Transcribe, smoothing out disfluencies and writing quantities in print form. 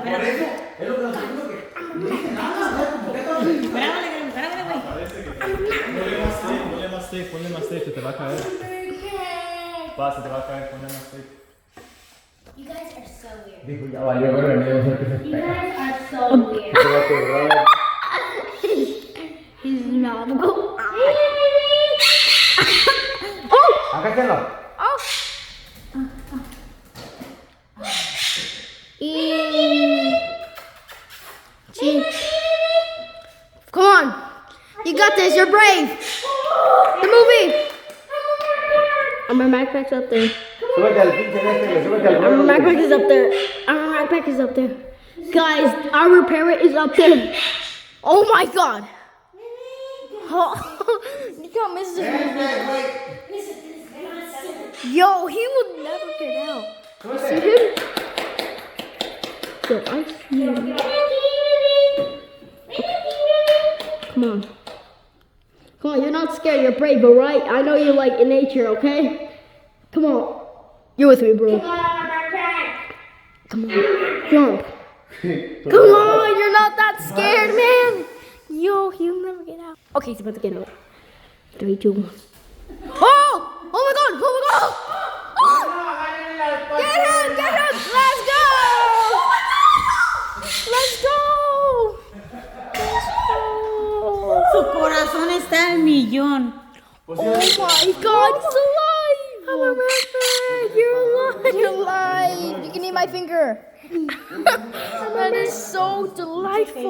Por eso, es lo que nos digo que no dice nada, ¿por qué tan- Grábale, güey. Parece que. Ponle más tape, se te va a caer. Va, se te va a caer, ponle más tape. You guys are so weird. Dijo, ya valió, pero no sé qué se You espera. guys are so weird. His mouth go. Agáchalo. See? Come on. You got this. You're brave. The movie. My backpack's up there. Súbete al pinche este, súbete al My rollo. backpack is up there. My backpack is up there. Guys, our parrot is up there. Oh my god. Oh, you can't miss this movie. Yo, he will never get out. See him? Yo, I see him. Come on. Come on, you're not scared, you're brave, alright? I know you like in nature, okay? Come on. You're with me, bro. Come on. Jump. Come on, you're not that scared, man. Yo, he'll never get out. Okay, he's about to get out. 3, 2, 1. Oh! Oh my god! Oh my god! Oh! Get him! Get him! Let's go! Let's go! Su corazón está al millón. Oh my god, he's alive! I'm a mermaid! You're alive! You're alive! You can eat my finger! That is so delightful!